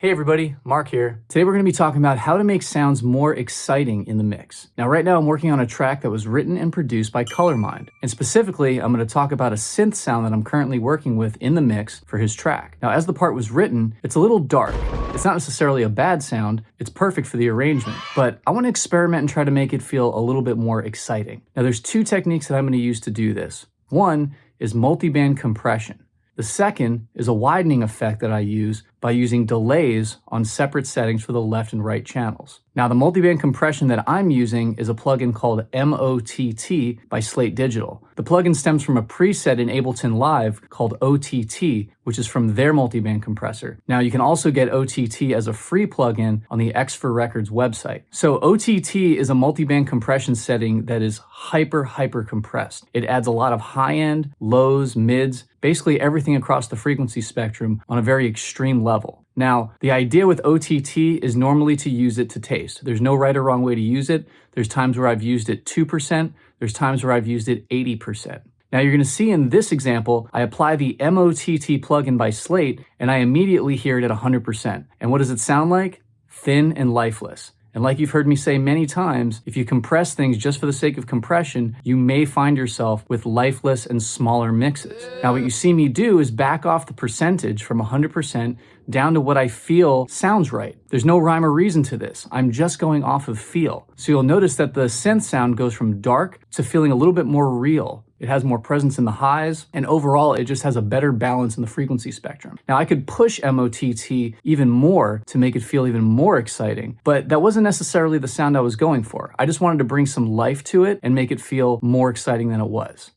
Hey everybody, Mark here. Today we're going to be talking about how to make sounds more exciting in the mix. Now right now I'm working on a track that was written and produced by Colormind. And specifically, I'm going to talk about a synth sound that I'm currently working with in the mix for his track. Now as the part was written, it's a little dark. It's not necessarily a bad sound, it's perfect for the arrangement. But I want to experiment and try to make it feel a little bit more exciting. Now there's two techniques that I'm going to use to do this. One is multiband compression. The second is a widening effect that I use by using delays on separate settings for the left and right channels. Now the multiband compression that I'm using is a plugin called MOTT by Slate Digital. The plugin stems from a preset in Ableton Live called OTT, which is from their multiband compressor. Now you can also get OTT as a free plugin on the X for Records website. So OTT is a multiband compression setting that is hyper compressed. It adds a lot of high end, lows, mids, basically everything across the frequency spectrum on a very extreme level. Now, the idea with OTT is normally to use it to taste. There's no right or wrong way to use it. There's times where I've used it 2%. There's times where I've used it 80%. Now you're going to see in this example, I apply the MOTT plugin by Slate and I immediately hear it at 100%. And what does it sound like? Thin and lifeless. And like you've heard me say many times, if you compress things just for the sake of compression, you may find yourself with lifeless and smaller mixes. Now what you see me do is back off the percentage from 100% down to what I feel sounds right. There's no rhyme or reason to this. I'm just going off of feel. So you'll notice that the synth sound goes from dark to feeling a little bit more real. It has more presence in the highs, and overall, it just has a better balance in the frequency spectrum. Now, I could push MOTT even more to make it feel even more exciting, but that wasn't necessarily the sound I was going for. I just wanted to bring some life to it and make it feel more exciting than it was.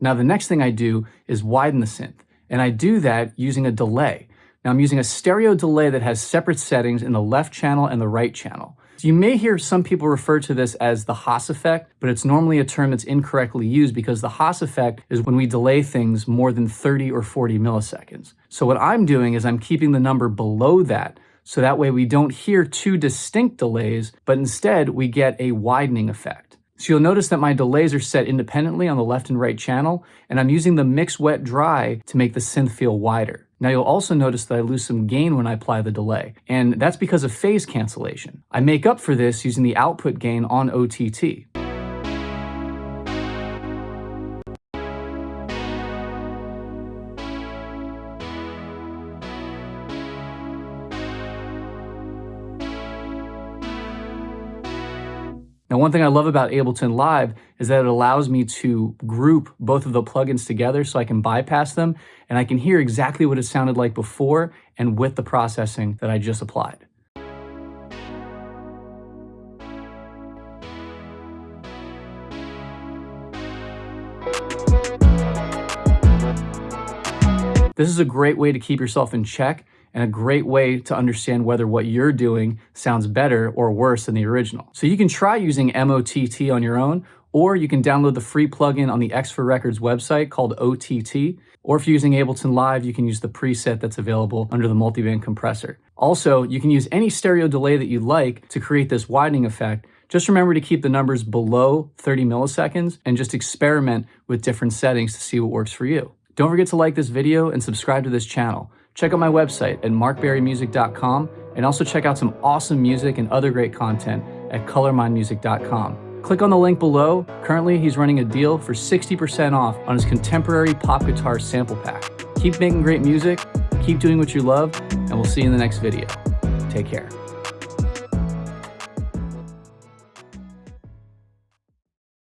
Now the next thing I do is widen the synth, and I do that using a delay. Now I'm using a stereo delay that has separate settings in the left channel and the right channel. So you may hear some people refer to this as the Haas effect, but it's normally a term that's incorrectly used because the Haas effect is when we delay things more than 30 or 40 milliseconds. So what I'm doing is I'm keeping the number below that, so that way we don't hear two distinct delays, but instead we get a widening effect. So you'll notice that my delays are set independently on the left and right channel, and I'm using the mix wet dry to make the synth feel wider. Now you'll also notice that I lose some gain when I apply the delay, and that's because of phase cancellation. I make up for this using the output gain on OTT. Now, one thing I love about Ableton Live is that it allows me to group both of the plugins together so I can bypass them and I can hear exactly what it sounded like before and with the processing that I just applied. This is a great way to keep yourself in check and a great way to understand whether what you're doing sounds better or worse than the original. So you can try using MOTT on your own, or you can download the free plugin on the X for Records website called OTT, or if you're using Ableton Live, you can use the preset that's available under the multiband compressor. Also, you can use any stereo delay that you like to create this widening effect. Just remember to keep the numbers below 30 milliseconds and just experiment with different settings to see what works for you. Don't forget to like this video and subscribe to this channel. Check out my website at markberrymusic.com and also check out some awesome music and other great content at colormindmusic.com. Click on the link below. Currently, he's running a deal for 60% off on his contemporary pop guitar sample pack. Keep making great music, keep doing what you love, and we'll see you in the next video. Take care.